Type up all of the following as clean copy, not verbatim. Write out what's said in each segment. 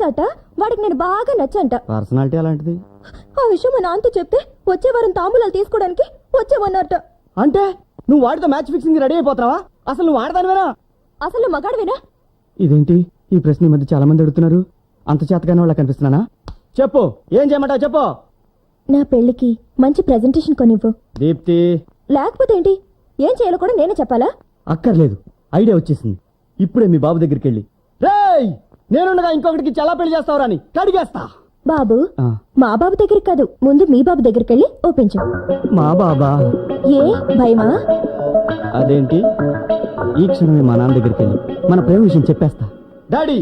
అట, వాడికి నేను బాగా నచ్చంట. పర్సనాలిటీ అలాంటిది. ఆ విషయం మా నాన్నతో చెప్తే వచ్చే వారం తాంబూలాలు తీసుకోవడానికి వచ్చేవన్నట్ట. అంటే నువ్వు వాడితో మ్యాచ్ ఫిక్సింగ్ రెడీ అయిపోతావా? అసలు నువ్వు ఆడదానివేనా? అసలు మగాడివేనా? ఇదేంటి ఈ ప్రశ్న ఈ మధ్య చాలా మంది అడుగుతున్నారు. అంత చేతగానే వాళ్ళ కనిపిస్తున్నానా? చెప్పు, ఏం చేయమంటావు చెప్పు. నా పెళ్లికి మంచి ప్రెజెంటేషన్ కొనివ్వు. దీప్తి. లేకపోతే ఏంటి? ఏం చేయాలో కూడా నేనే చెప్పాలా? అక్కర్లేదు, ఐడియా వచ్చేసింది. ఇప్పుడే మీ బాబు దగ్గరికి వెళ్ళి, రేయ్ నేనుండగా ఇంకొకటికి చాలా పెళ్లి చేస్తావురా అని కడిగేస్తా. బాబు, మా బాబు దగ్గరికి కాదు, ముందు మీ బాబు దగ్గరికి వెళ్ళి ఒప్పించు. మా బాబా? ఏ భయమా? అదేంటి, ఈ క్షణమే మా నాన్న దగ్గరికి వెళ్ళి మన ప్రేమ విషయం చెప్పేస్తా. డాడీ,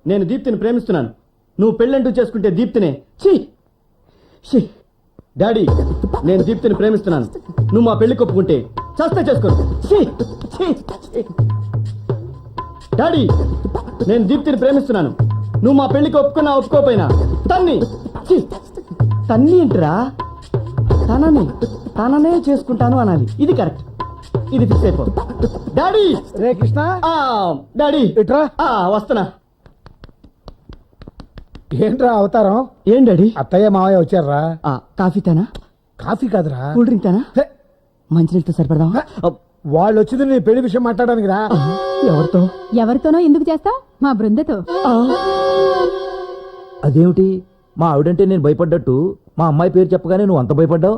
నేను దీప్తిని ప్రేమిస్తున్నాను. నువ్వు పెళ్ళంటూ చేసుకుంటే దీప్తినే. ఛీ. డాడీ, నేను దీప్తిని ప్రేమిస్తున్నాను. నువ్వు మా పెళ్లి కొప్పుకుంటే చస్తే చేసుకో. డాడీ, నేను దీప్తిని ప్రేమిస్తున్నాను. నువ్వు మా పెళ్లికి ఒప్పుకున్నా ఒప్పుకోపోయినా తన్ని తన్ని ఏంటిరా, తననే చేసుకుంటాను అనాలి. ఇది కరెక్ట్, ఇది ఫిక్స్ అయిపో. డాడీ. రే కృష్ణ. డాడీ ఇట్రా. వస్తున్నా. ఏంట్రా అవతారం? ఏం డాడీ? అత్తయ్య మావయ్య వచ్చారా? కాఫీ తానా? కాఫీ కాదురా, కూల్ డ్రింక్ తానా? మంచినీళ్ళతో సరిపడదాం. వాళ్ళు వచ్చింది నీ పెళ్లి విషయం మాట్లాడడానికి రా. ఎవరితో? ఎవరితోనో ఎందుకు చేస్తావు? మా బృందతో. అదేమిటి, మా ఆవిడంటే నేను భయపడ్డట్టు మా అమ్మాయి పేరు చెప్పగానే నువ్వు అంత భయపడ్డావు?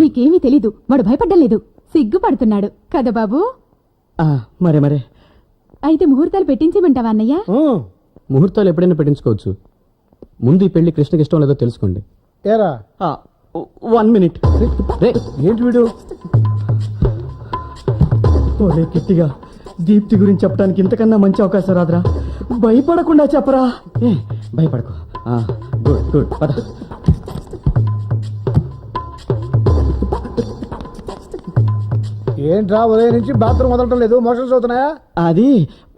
నీకేమీ తెలీదు, వాడు భయపడ్డం లేదు, సిగ్గుపడుతున్నాడు కదా బాబు. మరే అయితే ముహూర్తాలు పెట్టించమంటావా అన్నయ్య? ముహూర్తాలు ఎప్పుడైనా పెట్టించుకోవచ్చు. ముందు ఈ పెళ్లి కృష్ణకి ఇష్టం లేదో తెలుసుకోండి. ఏరా 1 minute. రే ఏంటి వీడు? ఒరే కిట్టిగా, దీప్తి గురించి చెప్పడానికి ఇంతకన్నా మంచి అవకాశం రాదురా. భయపడకుండా చెప్పరా. భయపడకు. గుడ్ పద. ఏంట్రా ఉదయం నుంచి బాత్రూమ్ వదలటం లేదు, మోషన్స్ అవుతున్నాయా? అది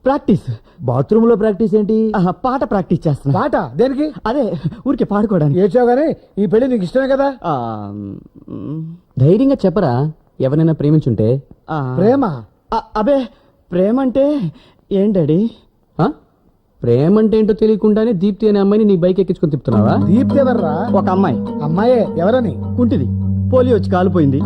ప్రాక్టీస్. బాత్రూమ్ లో ప్రాక్టీస్ ఏంటి? పాట ప్రాక్టీస్ చేస్తున్నా. పాట దేనికి? అదే ఊరికే పాడుకోవడానికి. ఏడ్చావు గానీ ఈ పెళ్లి నీకు ఇష్టమే కదా? ధైర్యంగా చెప్పరా, ఎవరైనా ప్రేమించుంటే. ప్రేమ? అబే, ప్రేమ అంటే ఏంటడి? ప్రేమ అంటే ఏంటో తెలియకుండానే దీప్తి అనే అమ్మాయిని నీ బైక్ ఎక్కించుకొని తిప్పుతున్నావా? దీప్తి ఎవర్రా? ఒక అమ్మాయి. అమ్మాయే? ఎవరని? కుంటిది, పోలియో వచ్చి కాలిపోయింది.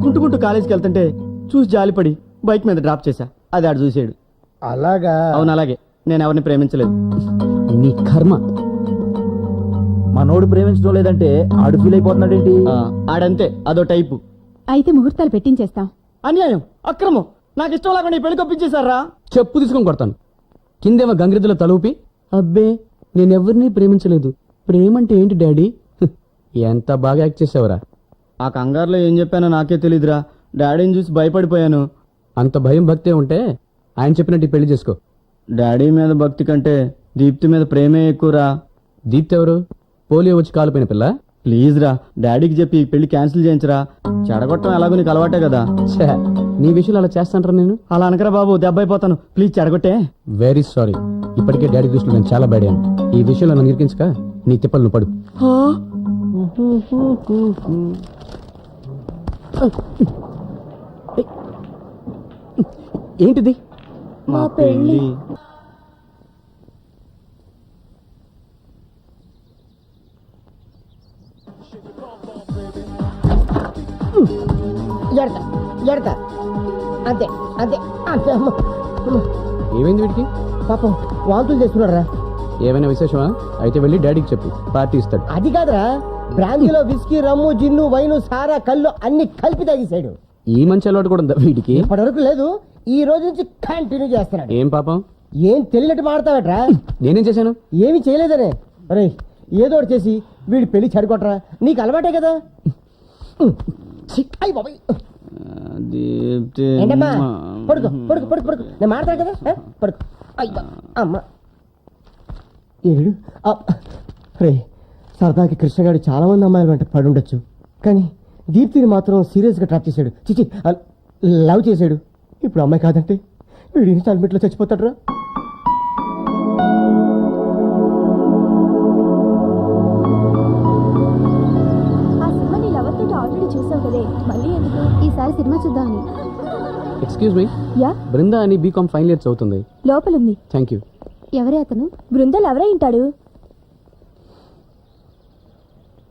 కుంటుకుంటూ కాలేజీకి వెళ్తుంటే చూసి జాలిపడి బైక్ మీద డ్రాప్ చేశా. అది ఆడు చూసాడు. అలాగా? అవును అలాగే. నేను ఎవరిని ప్రేమించలేదు. నీ కర్మ. మనోడు ప్రేమించడం లేదంటే ఆడు ఫీల్ అయిపోతున్నాడేంటి? ఆడంతే, అదో టైపు. అయితే ముహూర్తాలు పెట్టించేస్తాం. అన్యాయం, అక్రమం. నాకు ఇష్టం లేకుండా పెళ్లి కొప్పించేశారా? చెప్పు తీసుకొని కొడతాను. కిందేమో గంగిరెద్దులో తలూపి, అబ్బే నేనెవరిని ప్రేమించలేదు, ప్రేమంటే ఏంటి డాడీ, ఎంత బాగా యాక్ట్ చేసావురా. ఆ కంగారులో ఏం చెప్పానో నాకే తెలీదురా. డాడీని చూసి భయపడిపోయాను. అంత భయం భక్తే ఉంటే ఆయన చెప్పినట్టు పెళ్లి చేసుకో. డాడీ మీద భక్తి కంటే దీప్తి మీద ప్రేమే ఎక్కువరా. దీప్తి ఎవరు? పోలియో వచ్చి కాలిపోయిన పిల్ల. ప్లీజ్ రా, డాడీకి చెప్పి ఈ పెళ్లి క్యాన్సిల్ చేయించరా. చెడగొట్టడం ఎలాగో నీకు అలవాటే కదా. నీ విషయంలో అలా చేస్తాంటారా నేను? అలా అనకరా బాబు, దెబ్బ అయిపోతాను. ప్లీజ్ చెడగొట్టే. Very sorry. ఇప్పటికే డాడీ దృష్టిలో నేను చాలా బ్యాడ్ అయ్యాను. ఈ విషయంలో నన్ను ఇరికించక నీ తిప్పలు నువ్వు పడు. ఏంటిది? మా పెళ్లి. అంతే అంతే అంతే. ఏమైంది వీడికి? పాపం వాంతులు చేస్తున్నారా? ఏమైనా విశేషమా? అయితే వెళ్ళి డాడీకి చెప్పు, పార్టీ ఇస్తాడు. అది కాదురా, బ్రాందీలో విస్కీ, రమ్ము, జిన్ను, వైను, సారా, కళ్ళు అన్ని కలిపి తాగేశాడు. ఈ మంచి అలవాటు కూడా ఉందా వీడికి? ఇప్పటివరకు లేదు, ఈ రోజు నుంచి కంటిన్యూ చేస్తున్నాడు. ఏం పాపం? ఏం తెలియనట్టు మాడతావట్రా? నేనేం చేశాను? ఏమి చేయలేదనే. అరే ఏదో ఒకటి చేసి వీడి పెళ్లి చెడగొట్టరా, నీకు అలవాటే కదా. అయ్యి బాబాయ్, ఏంటమ్మా? పడుకో పడుకో పడుకో పడుకో, నేను మాడతాను కదా, పడుకో. అయ్యా అమ్మ ఏడు. రే సరదాకి కృష్ణగాడు చాలా మంది అమ్మాయిల వెంట పడి ఉండొచ్చు, కానీ దీప్తిని మాత్రం సీరియస్గా ట్రాప్ చేశాడు. చిచి, లవ్ చేశాడు. ఇప్పుడు అమ్మాయి కాదంటే వీడి ఇన్స్టాల్మెంట్లో చచ్చిపోతాడు రా. ఈసారి సినిమా చూద్దామని. Excuse me. యా, బృందా అని బీకామ్ ఫైనల్ ఇయర్ చదువుతుంది. లోపలుంది. Thank you. ఎవరే అతను? బృందాలు ఎవరై ఉంటాడు?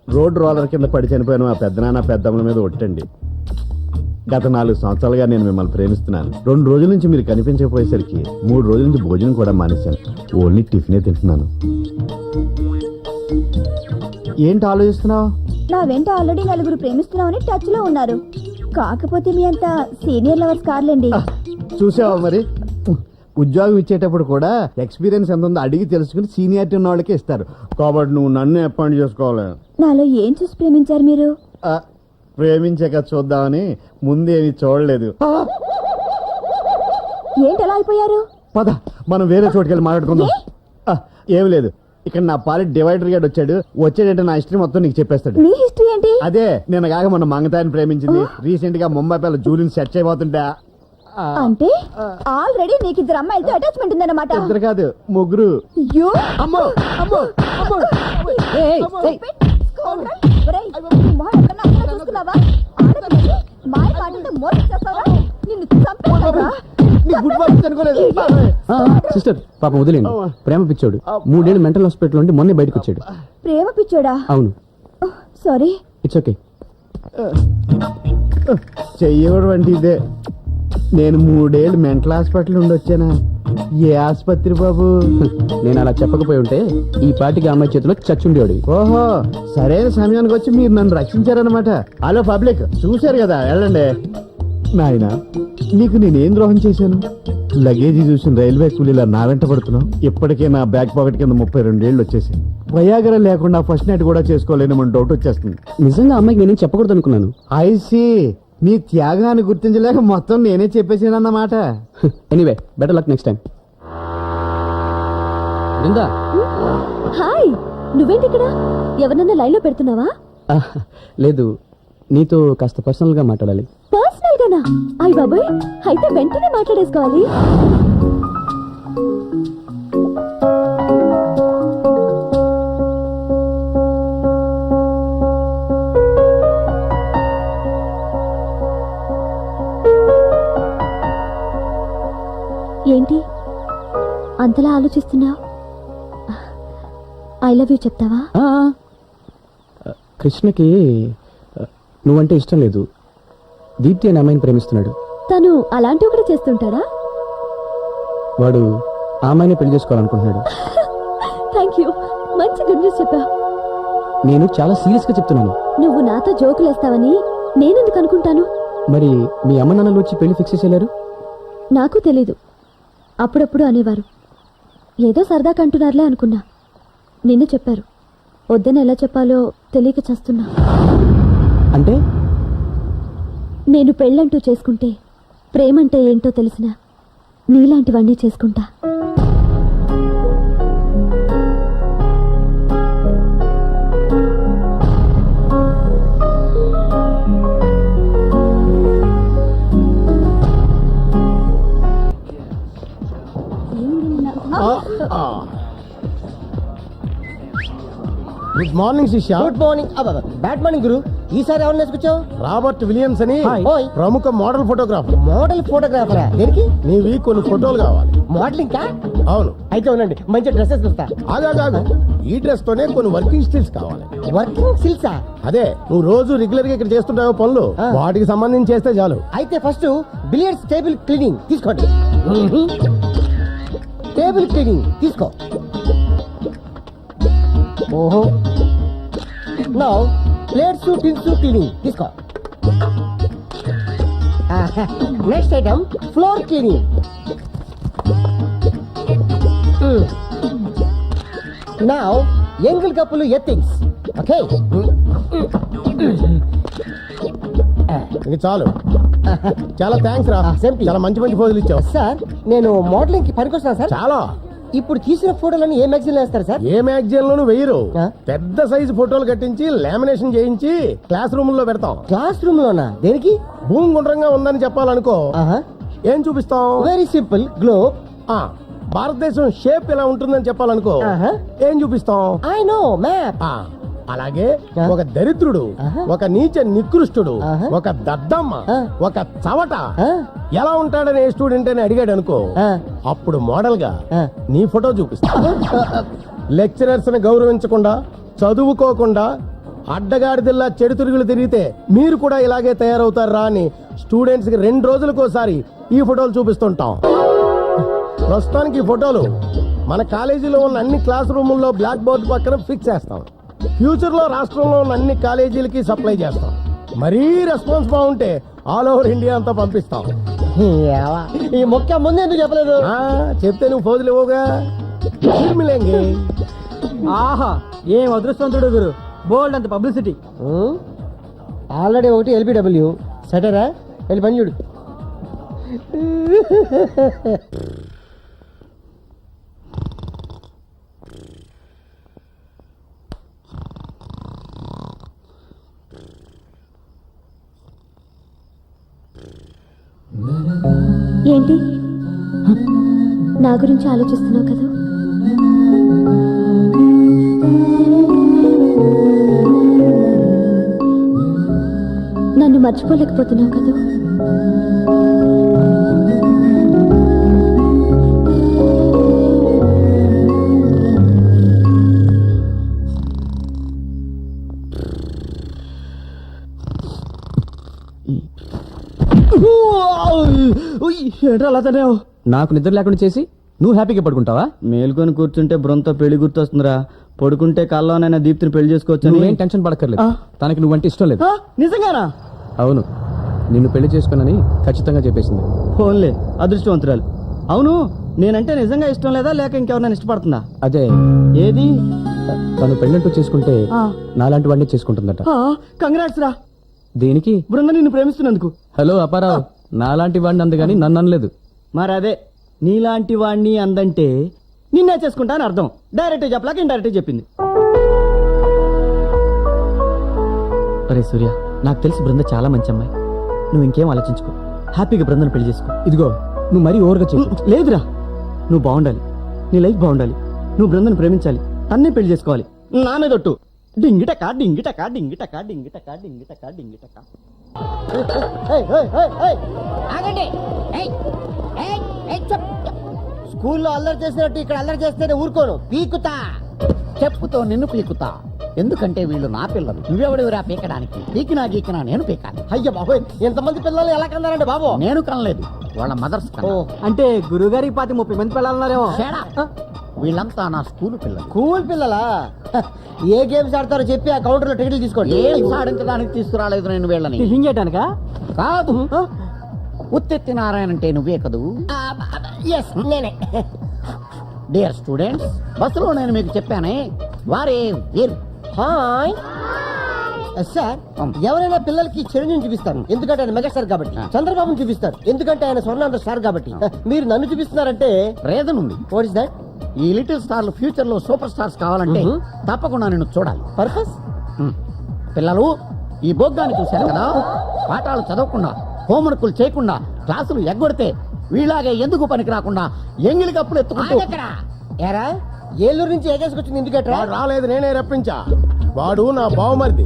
రోడ్ రోలర్ కింద పడి చనిపోయిన మా పెద్దనాన్న పెద్దమ్మల మీద ఒట్టండి. గత 4 సంవత్సరాలుగా నేను మిమ్మల్ని ప్రేమిస్తున్నాను. 2 రోజుల నుంచి మీరు కనిపించకపోయేసరికి 3 రోజుల నుంచి భోజనం కూడా మానేశాను. ఓన్లీ టిఫినే తింటున్నాను. ఏంటి ఆలోచిస్తున్నావు? నా వెంట ఆల్రెడీ 4 ప్రేమిస్తున్నామని టచ్ లో ఉన్నారు. కాకపోతే మీ అంత సీనియర్ లవర్స్ కార్లేండి. చూసావా మరి, ఉద్యోగం ఇచ్చేటప్పుడు కూడా ఎక్స్పీరియన్స్ ఎంత ఉందో అడిగి తెలుసుకుని సీనియారిటీ ఉన్న వాళ్ళకే ఇస్తారు. కాబట్టి నువ్వు నన్ను అపాయింట్ చేసుకోవాలి. నాలో ఏం చూసి ప్రేమించారు మీరు? ప్రేమించాక చూద్దామని ముందేమి చూడలేదు. ఏంటి అలా అయిపోయారు? పద మనం వేరే చోటుకెళ్ళి మాట్లాడుకుందాం. ఏం లేదు, ఇక్కడ నా పాలి డివైడర్ గాడు వచ్చాడంటే నా హిస్టరీ మొత్తం నీకు చెప్పేస్తాడు. మీ హిస్టరీ ఏంటి? అదే నేను కాక మన మంగతాయిని ప్రేమించింది. రీసెంట్ గా ముంబై పిల్ల జూలిని సెట్ చేయబోతుంటా. అంటే ఆల్రెడీ నీకు 2 అమ్మాయిలతో అటాచ్మెంట్ ఉందన్నమాట. 2 కాదు 3. అయ్యో! అమ్మో అమ్మో అమ్మో. ఒరేయ్, నీ మొహం ఎక్కడన్నా అసలు చూసుకున్నావా? ఆడపిల్లకి మాయ మాటలతో మోసం చేస్తావా? నిన్ను చంపేస్తావా? నీ గుడ్ మార్నింగ్ అనుకోలేదు. సిస్టర్ పాపం వదిలేండి. ప్రేమ పిచ్చోడు 3 ఏళ్ళు మెంటల్ హాస్పిటల్ నుండి మొన్నే బయటకు వచ్చాడు. ప్రేమ పిచ్చోడా? అవును. సారీ. It's okay. చెయ్యడం అంటే ఇదే. నేను 3 ఏళ్ళు మెంటల్ హాస్పిటల్ నుండి వచ్చానా? ఏ ఆసుపత్రి బాబు? నేను అలా చెప్పకపోయి ఉంటే ఈ పాటికి అమ్మాయి చేతిలో చచ్చుండేవాడు. ఓహో, సరైన సమయానికి వచ్చి మీరు నన్ను రక్షించారనమాట. హలో పబ్లిక్, చూశారు కదా, వెళ్ళండి. నాయనా, నీకు నేనేం ద్రోహం చేశాను? లగేజీ చూసిన రైల్వే కూలీలా నా వెంట పడుతున్నావు. ఇప్పటికే నా బ్యాక్ పాకెట్ కింద 32 ఏళ్ళు వచ్చేసి వయాగర లేకుండా ఫస్ట్ నైట్ కూడా చేసుకోలేని మన డౌట్ వచ్చేస్తుంది. నిజంగా అమ్మాయికి నేనేం చెప్పకూడదు అనుకున్నాను. ఐసి నీ త్యాగాన్ని గుర్తించలేక మొత్తం నేనే చెప్పేసానన్నమాట. Anyway, better luck next time. Brinda, hi, నువ్వేంటి ఇక్కడ? ఎవరన్నా లైన్ లో పెడుతున్నావా? లేదు, నీతో కాస్త పర్సనల్ గా మాట్లాడాలి. పర్సనల్ గానా? అయ్య బాబాయ్, అయితే వెంటనే మాట్లాడేసుకోవాలి. ఏంటి అంతలా ఆలోచిస్తున్నావు? ఐ లవ్ యూ చెప్తావా? కృష్ణకి నువ్వంటే ఇష్టం లేదు. దీప్తి అనే అమ్మాయిని ప్రేమిస్తున్నాడు. తను అలాంటివి కూడా చేస్తుంటాడా? వాడు ఆ అమ్మాయిని పెళ్లి చేసుకోవాలనుకుంటున్నాడు. థ్యాంక్ యూ, మంచి గుడ్ న్యూస్ చెప్పావు. నేను చాలా సీరియస్ గా చెప్తున్నాను. నువ్వు నాతో జోకులేస్తావని నేనెందుకు అనుకుంటాను? మరి మీ అమ్మ నాన్నలు వచ్చి పెళ్లి ఫిక్స్ చేసేలారు? నాకు తెలీదు. అప్పుడప్పుడు అనేవారు. ఏదో సరదాగా అంటున్నారులే అనుకున్నా. నిన్ను చెప్పారు. వద్దని ఎలా చెప్పాలో తెలియక చస్తున్నా. అంటే నేను పెళ్ళంటూ చేసుకుంటే ప్రేమంటే ఏంటో తెలిసినా నీలాంటివన్నీ చేసుకుంటా. గుడ్ మార్నింగ్ శిష్య. Good morning. బ్యాడ్ మార్నింగ్ గురు. ఈసారి ఎవరిని వేసుకొచ్చావు? రాబర్ట్ విలియమ్స్ అని ఓయ్. ప్రముఖ మోడల్ ఫోటోగ్రాఫర్. మోడల్ ఫోటోగ్రాఫరా? దేనికి? నీవి కొన్ని ఫోటోలు కావాలి. మోడలింగ్ కా? అవును. అయితే ఉండండి, మంచి డ్రెస్సెస్ చూస్తా. ఆగాగాగు, ఈ డ్రెస్ తోనే కొన్ని వర్కింగ్ స్టిల్స్ కావాలి. వర్కింగ్ సిల్సా? అదే నువ్వు రోజు రెగ్యులర్ గా ఇక్కడ చేస్తుంటావు పనులు, ఆ. వాటికి సంబంధించి చేస్తే చాలు. అయితే ఫస్ట్ బిలియర్డ్స్ టేబుల్ క్లీనింగ్ తీసుకోండి. టేబుల్ క్లీనింగ్ తీసుకో. ఓహో. నౌ ప్లేట్స్ టిన్స్ క్లీనింగ్ తీసుకో. Next item floor cleaning. Now ఎంగిల్ కప్పులు ఎత్తింగ్స్. ఓకే, ఇది చాలు. చాలా థ్యాంక్స్ రా. Same to you. చాలా మంచి మంచి ఫోటోలు ఇచ్చావు. సార్ నేను మోడలింగ్ కి పనికొస్తాను సార్. చాలా. ఇప్పుడు తీసిన ఫోటోలని ఏ మ్యాగజైన్ వేస్తారు సార్? ఏ మ్యాగజైన్ లోనూ వెయ్యరు. ఆ? పెద్ద సైజు ఫోటోలు కట్టించి లామినేషన్ చేయించి క్లాస్ రూమ్ లో పెడతాం. క్లాస్ రూమ్ లోనా? దేనికి? భూమి గుండ్రంగా ఉందని చెప్పాలనుకో, ఏం చూపిస్తాం? Very simple, globe. ఆ, భారతదేశం షేప్ ఎలా ఉంటుందని చెప్పాలనుకో, ఏం చూపిస్తాం? I know, map. ఆ, అలాగే ఆ. ఒక దరిద్రుడు, ఒక నీచ నికృష్టుడు, ఆహా. ఒక దద్దమ్మ, ఆ. ఒక చవట ఆ. ఎలా ఉంటాడని ఏ స్టూడెంట్ అని అడిగాడు అనుకో, ఆ. అప్పుడు మోడల్ గా ఆ. నీ ఫోటో చూపిస్తా. లెక్చరర్స్ ని గౌరవించకుండా, చదువుకోకుండా అడ్డగాడిదిల్లా చెడు తిరుగులు తిరిగితే మీరు కూడా ఇలాగే తయారవుతారా అని స్టూడెంట్స్ కి 2 రోజులకోసారి ఈ ఫోటోలు చూపిస్తుంటాం. ప్రస్తుతానికి ఈ ఫోటోలు మన కాలేజీలో ఉన్న అన్ని క్లాస్ రూముల్లో బ్లాక్ బోర్డు పక్కన ఫిక్స్ చేస్తాం. ఫ్యూచర్ లో రాష్ట్రంలో ఉన్న అన్ని కాలేజీలకి సప్లై చేస్తాం. మరీ రెస్పాన్స్ బాగుంటే ఆల్ ఓవర్ ఇండియా అంతా పంపిస్తాం. ఈ మొక్క ముందు ఎందుకు చెప్పలేదు? చెప్తే నువ్వు ఫోజులు ఇవ్వగా మిలేంగే. ఆహా ఏం అదృష్టవంతుడు గురు, బోల్డ్ అంత పబ్లిసిటీ. ఆల్రెడీ ఒకటి ఎల్బిడబ్ల్యూ సెటరా, వెళ్ళి పని చూడు. ఏంటి నా గురించి ఆలోచిస్తున్నావు కదా? నన్ను మర్చిపోలేకపోతున్నావు కదా? ఏంట్రా అలా తనేవు? నాకు నిద్ర లేకుండా చేసి నువ్వు హ్యాపీగా పడుకుంటావా? మేల్కొని కూర్చుంటే బృంతో పెళ్లి గుర్తొస్తుందిరా. పడుకుంటే కాల్లోనైనా దీప్తిని పెళ్లి చేసుకోవచ్చు. నువ్వేం టెన్షన్ పడక్కర్లేదు. తనకి నువ్వంటే ఇష్టం లేదు. నిజంగానా? అవును, నిన్ను పెళ్లి చేసుకోనని ఖచ్చితంగా చెప్పేసింది. ఫోన్లే, అదృష్టవంతురాలు. అవును, నేనంటే నిజంగా ఇష్టం లేదా లేక ఇంకెవరైనా ఇష్టపడుతుందా? అదే ఏది? తను పెళ్ళంటూ చేసుకుంటే నాలాంటి వాడిని చేసుకుంటుందట. కంగ్రాట్స్ రా. దేనికి? బృంద నిన్ను ప్రేమిస్తున్నందుకు. హలో అపారావు, నాలాంటి వాడిని అందుగాని నన్ను అనలేదు. మరి అదే నీలాంటి వాణ్ణి అందంటే నిన్నే చేసుకుంటా అని అర్థం. డైరెక్ట్ చెప్పలేక ఇండైరెక్ట్ చెప్పింది. అరే సూర్య, నాకు తెలిసి బృంద చాలా మంచి అమ్మాయి. నువ్వు ఇంకేం ఆలోచించుకో, హ్యాపీగా బృందను పెళ్లి చేసుకో. ఇదిగో నువ్వు మరీ ఓవర్గా చెప్పు. లేదురా, నువ్వు బాగుండాలి, నీ లైఫ్ బాగుండాలి, నువ్వు బృందను ప్రేమించాలి, తన్నే పెళ్లి చేసుకోవాలి. నా మీద ఒట్టు. డింగిటకా డింగిటకా డింగిటకా డింగిటకా డింగిటకా డింగిటకా. ఆగండి. స్కూల్లో అల్లరి చేసినట్టు ఇక్కడ అల్లరి చేస్తేనే ఊరుకోను, పీకుతా. చెప్పుతో నిన్ను పీకుతా. ఎందుకంటే వీళ్ళు నా పిల్లలు. నువ్వెవడివిరా పీకడానికి? పీకినా గీకినా నేను పీకాలి. అయ్య బాబోయ్, ఎంతమంది పిల్లలు ఎలా కన్నారండి బాబు? నేను కనలేదు, వాళ్ళ మదర్స్ కన్నా. అంటే గురువుగారికి 30 మంది పిల్లలున్నారేమో. వీళ్ళంతా నా స్కూల్ పిల్లలు. స్కూల్ పిల్లలా? ఏ గేమ్స్ ఆడతారో చెప్పి ఆ కౌంటర్ లో టికెట్లు తీసుకోండి. ఏం సాధించడానికి తీసుకురాలేదు నేను వీళ్ళని. టిఫిన్ చేయడానికా? కాదు, ఉత్తెత్తి నారాయణ అంటే నువ్వే కదూ? ఎస్, నేనే. డియర్ స్టూడెంట్స్, బస్సులో నేను మీకు చెప్పానే, వారే వీరు. Hi sir. ఎవరైనా పిల్లలకి చిరంజీవిని చూపిస్తారు ఎందుకంటే ఆయన మెగాస్టార్ కాబట్టి. చంద్రబాబుని చూపిస్తారు ఎందుకంటే ఆయన స్వర్ణాంధ్ర స్టార్ కాబట్టి. మీరు నన్ను చూపిస్తున్నారంటే రీజన్ ఉంది. What is that? ఈ లిటిల్ స్టార్లు ఫ్యూచర్ లో సూపర్ స్టార్స్ కావాలంటే తప్పకుండా నేను చూడాలి. పర్పస్? పిల్లలు, ఈ బోగ్గాన్ని చూశారు కదా, పాఠాలు చదవకుండా హోంవర్కులు చేయకుండా క్లాసులు ఎగ్గొడితే వీళ్ళాగే ఎందుకు పనికి రాకుండా ఎంగిలి కప్పులు ఎత్తుకుంటూ ఏరా ఏలూరు నుంచి ఎగేసుకొచ్చింది ఎందుకట్రా? వాడు రాలేదు, నేనే రప్పించా. వాడు నా బావమరిది,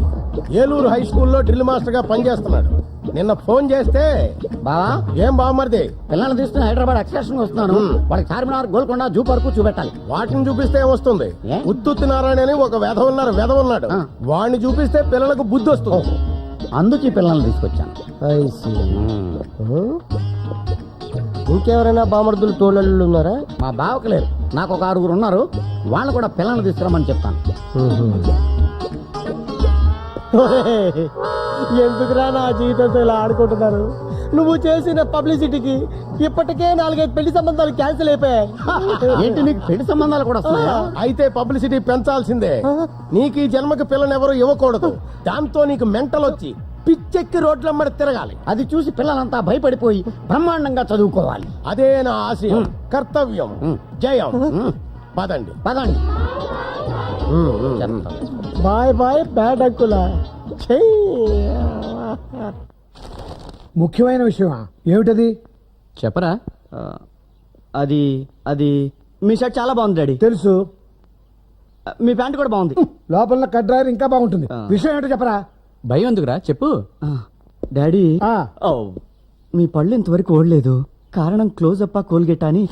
ఏలూరు హై స్కూల్లో డ్రిల్ మాస్టర్ గా పనిచేస్తున్నాడు. నిన్న ఫోన్ చేస్తే బావా, ఏం బావమరిది, పిల్లల్ని తీసుకుని హైదరాబాద్ ఎక్స్కర్షన్ వస్తున్నాను, వాళ్ళకి చార్మినార్, గోల్కొండ, జూ పార్కు చూపెట్టాలి. వాటిని చూపిస్తే వస్తుంది. ఏ? ఉత్తుత్తి నారాయణ అని ఒక వెధ ఉన్నాడు. వాడిని చూపిస్తే పిల్లలకు బుద్ధి వస్తుంది. అందుకే పిల్లల్ని తీసుకొచ్చాను. ఇంకెవరైనా బామర్దులు తోళ్ళు ఉన్నారా? మా బావకు లేరు, నాకు ఒక 6 ఉన్నారు. వాళ్ళు కూడా పిల్లల్ని తీసుకురమ్మని చెప్తాను. ఎందుకురా నా జీవితంతో ఇలా ఆడుకుంటున్నారు? నువ్వు చేసిన పబ్లిసిటీకి ఇప్పటికే 4-5 పెళ్లి సంబంధాలు క్యాన్సిల్ అయిపోయాయి. ఏంటి, నీకు పెళ్లి సంబంధాలు కూడా వస్తున్నాయా? అయితే పబ్లిసిటీ పెంచాల్సిందే. నీకు ఈ జన్మకి పిల్లనెవరూ ఇవ్వకూడదు. దాంతో నీకు మెంటల్ వచ్చి పిచ్చెక్కి రోడ్లమ్మడి తిరగాలి. అది చూసి పిల్లలంతా భయపడిపోయి బ్రహ్మాండంగా చదువుకోవాలి. అదే నా ఆశయం, కర్తవ్యం, జయం. పదండి పదండి. బాయ్ బాయ్ బ్యాడ్ అంకులా. ముఖ్యమైన విషయమా? ఏమిటది? చెప్పరా. అది అది మీ షర్ట్ చాలా బాగుంది డాడీ. తెలుసు. మీ ప్యాంట్ కూడా బాగుంది. లోపల కడ్రాయర్ ఇంకా బాగుంటుంది. విషయం ఏంటో చెప్పరా. భయం ఎందుకురా, చెప్పు. డాడీ, ఆ, మీ పళ్ళు ఇంతవరకు ఓడలేదు. కారణం క్లోజ్ అప్ కోల్గేట్ అని.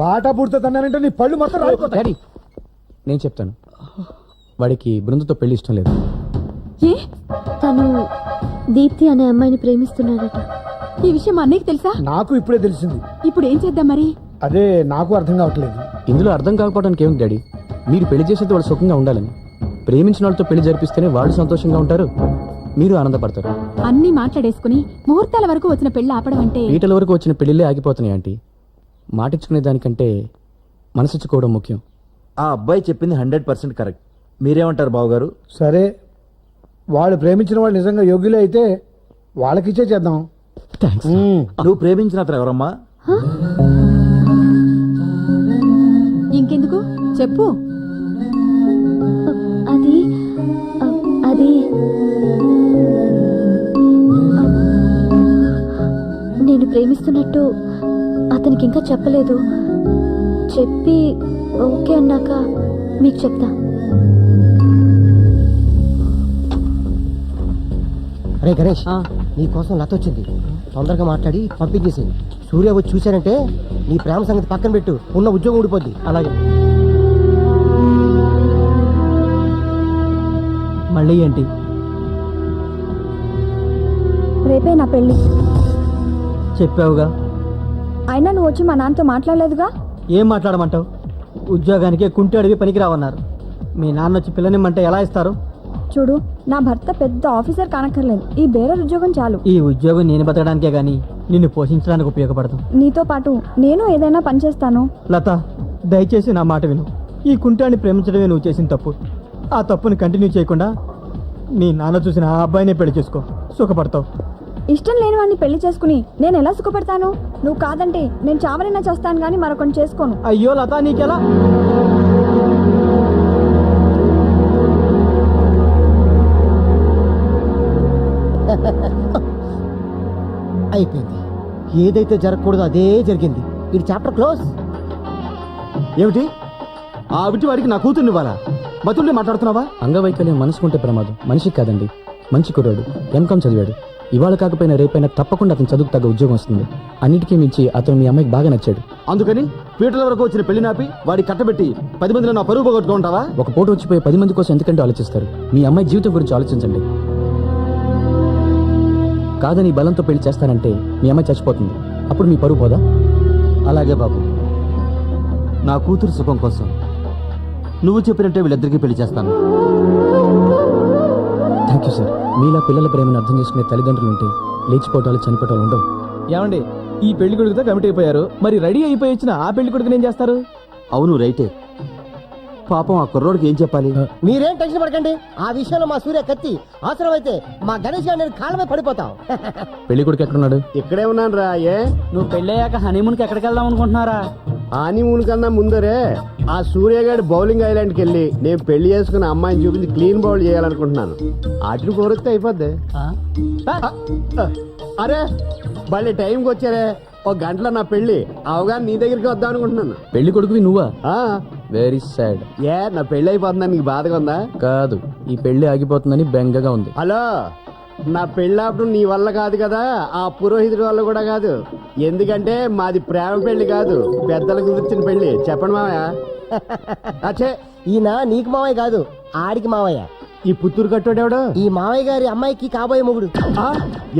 బాటా పూర్తి తన్నానంటే నీ పళ్ళు మొత్తం రాలిపోతాయి. డాడీ, నేను చెప్తాను. వాడికి బృందతో పెళ్లి ఇష్టం లేదు. ఏ తను దీప్తి అనే అమ్మాయిని ప్రేమిస్తున్నాడట. ఈ విషయం మా అన్నయ్యకి తెలుసా? నాకు ఇప్పుడే తెలిసింది. ఇప్పుడు ఏం చేద్దాం మరి? అదే నాకు అర్థం కావట్లేదు. ఇందులో అర్థం కాకపోవడానికి ఏముంది డాడీ? మీరు పెళ్లి చేసేది వాళ్ళు సుఖంగా ఉండాలని. ప్రేమించిన వాళ్ళతో పెళ్లి జరిపిస్తేనే వాళ్ళు సంతోషంగా ఉంటారు, మీరు ఆనందపడతారు. అన్నీ మాట్లాడేసుకుని ముహూర్తాల వరకు వచ్చిన పెళ్లి ఆపడం అంటే పీటల వరకు వచ్చిన పెళ్లిళ్ళే ఆగిపోతున్నాయి ఆంటీ. మాటిచ్చుకునే దానికంటే మనసిచ్చుకోవడం ముఖ్యం. ఆ అబ్బాయి చెప్పింది 100% కరెక్ట్. మీరేమంటారు బావగారు? సరే, వాళ్ళు ప్రేమించిన వాళ్ళు నిజంగా యోగ్యులే అయితే వాళ్ళకిచ్చే చేద్దాం. నువ్వు ప్రేమించిన అతను ఎవరమ్మా? ఇంకెందుకు చెప్పు. అది అది నేను ప్రేమిస్తున్నట్టు అతనికి ఇంకా చెప్పలేదు. చెప్పి ఓకే అన్నాక మీకు చెప్తా. అరే గణేష్, నీ కోసం లత వచ్చింది. తొందరగా మాట్లాడి పంపించేసి. సూర్య వచ్చి చూశానంటే నీ ప్రేమ సంగతి పక్కన పెట్టు, ఉన్న ఉద్యోగం ఊడిపోద్ది. అలాగే. మళ్ళీ ఏంటి? రేపే నా పెళ్ళి. చెప్పావుగా. అయినా నువ్వు వచ్చి మా నాన్నతో మాట్లాడలేదుగా. ఏం మాట్లాడమంటావు? ఉద్యోగానికి కుంటి అడిగి పనికిరావన్నారు. మీ నాన్న వచ్చి పిల్లనిమ్మంటే ఎలా ఇస్తారు? చూడు, నా భర్త పెద్ద ఆఫీసర్ కానక్కర్లేదు, ఈ బేరర్ ఉద్యోగం చాలు. ఈ ఉద్యోగం నేను బతకడానికే గాని నిన్ను పోషించడానికి ఉపయోగపడదు. నీతో పాటు నేను ఏదైనా పని చేస్తాను. లత, దయచేసి నా మాట విను. ఈ కుంటాన్ని ప్రేమించడమే నువ్వు చేసిన తప్పు. ఆ తప్పుని కంటిన్యూ చేయకుండా మీ నాన్న చూసిన ఆ అబ్బాయినే పెళ్లి చేసుకో, సుఖపడతావు. ఇష్టం లేని వాడిని పెళ్లి చేసుకుని నేను ఎలా సుఖపడతాను? నువ్వు కాదంటే నేను చావనైనా చేస్తాను కానీ మరొకటి చేసుకోను. అయ్యో లత, నీకెలా? అయిపోయింది. ఏదైతే జరగకూడదో అదే జరిగింది. ఇది చాప్టర్ క్లోజ్. ఏమిటి? ఆ విటి వాడికి నా కూతుర్ని ఇవ్వాలా? బతుల్ని మాట్లాడుతున్నావా? అంగవైకల్యం మనసుకుంటే ప్రమాదం, మనిషికి కాదండి. మంచి కుర్రాడు, ఎంకామ్ చదివాడు. ఇవాళ కాకపోయినా రేపైనా తప్పకుండా అతను చదువుకు తగ్గ ఉద్యోగం వస్తుంది. అన్నిటికీ మించి అతను మీ అమ్మాయికి బాగా నచ్చాడు. అందుకని పీటల వరకు వచ్చిన పెళ్లి నాపి వాడి కట్టబెట్టి 10 మందిలో నా పరువు పోగొట్టుకుంటావా? ఒక పూట వచ్చిపోయి 10 మంది కోసం ఎందుకంటే ఆలోచిస్తారు. మీ అమ్మాయి జీవితం గురించి ఆలోచించండి. కాదని బలంతో పెళ్లి చేస్తానంటే మీ అమ్మాయి చచ్చిపోతుంది. అప్పుడు మీ పరువు పోదా? అలాగే బాబు, నా కూతురు సుఖం కోసం నువ్వు చెప్పినట్టే వీళ్ళిద్దరికీ పెళ్లి చేస్తాను. Thank you sir. మీలా పిల్లల ప్రేమను అర్థం చేసుకునే తల్లిదండ్రులు ఉంటే లేచిపోవటాలు చనిపోవటాలు ఉండవు. ఏమండి, ఈ పెళ్లి కొడుకుతో కమిట్ అయిపోయారు, మరి రెడీ అయిపోయి వచ్చిన ఆ పెళ్లి కొడుకుని ఏం చేస్తారు? అవును, రైటే. పాపం ఆ కుర్రోడికి ఏం చెప్పాలి? మీరేం టెన్షన్ పడకండి. ఆ విషయంలో మా సూర్య కత్తి. అవసరమైతే మా గణేష్ గారు నేను కాళ్ళమే పడిపోతాం. పెళ్లి కొడుకు ఎక్కడున్నాడు? ఇక్కడే ఉన్నాను రా. ఏ నువ్వు పెళ్ళయ్యాక హనీమూన్కి ఎక్కడికి వెళ్దాం అనుకుంటున్నారా? హానీమూన్ కన్నా ముందరే ఆ సూర్యగాడి బౌలింగ్ ఐలాండ్కి వెళ్ళి నేను పెళ్లి చేసుకున్న అమ్మాయిని చూపించి క్లీన్ బౌల్ చేయాలనుకుంటున్నాను. ఆటిని కోరితే అయిపోద్ది. అరే భలే టైంకి వచ్చారే. ఒక గంటలో నా పెళ్లి అవగానే నీ దగ్గరికి వద్దాం అనుకుంటున్నాను. పెళ్లి కొడుకువి నువ్వా? ఆ, వెరీ సాడ్. ఏ నా పెళ్లి అయిపోతుందని నీకు బాధగా ఉందా? కాదు, ఈ పెళ్లి ఆగిపోతుందని బెంగగా ఉంది. హలో, నా పెళ్ళాపడం నీ వల్ల కాదు కదా, ఆ పురోహితుడి వల్ల కూడా కాదు. ఎందుకంటే మాది ప్రేమ పెళ్లి కాదు, పెద్దలకు కుదిర్చిన పెళ్లి. చెప్పండి మావయ్య. అచ్చే, ఈయన నీకు మావయ్య కాదు, ఆడికి మావయ్య. ఈ పుత్తూరు కట్టోడెవడు? ఈ మావయ్య గారి అమ్మాయికి కాబోయే మొగుడు.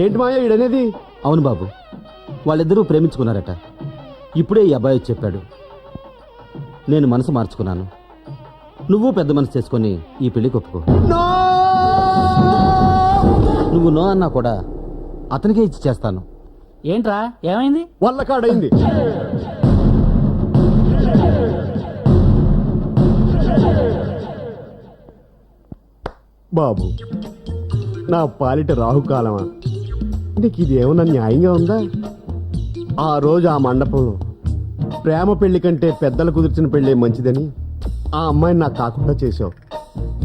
ఏంటి మావయ్య ఈడనేది? అవును బాబు, వాళ్ళిద్దరూ ప్రేమించుకున్నారట. ఇప్పుడే ఈ అబ్బాయి వచ్చి చెప్పాడు. నేను మనసు మార్చుకున్నాను. నువ్వు పెద్ద మనసు చేసుకొని ఈ పెళ్లికి ఒప్పుకో. నువ్వు నో అన్నా కూడా అతనికే ఇచ్చి చేస్తాను. ఏంట్రా, ఏమైంది? వల్ల కాడైంది. బాబు, నా పాలిట రాహుకాలమా? నీకు ఇదేమన్నా న్యాయంగా ఉందా? ఆ రోజు ఆ మండపంలో ప్రేమ పెళ్లి కంటే పెద్దలు కుదిర్చిన పెళ్ళే మంచిదని ఆ అమ్మాయిని నాకు కాకుండా చేశావు.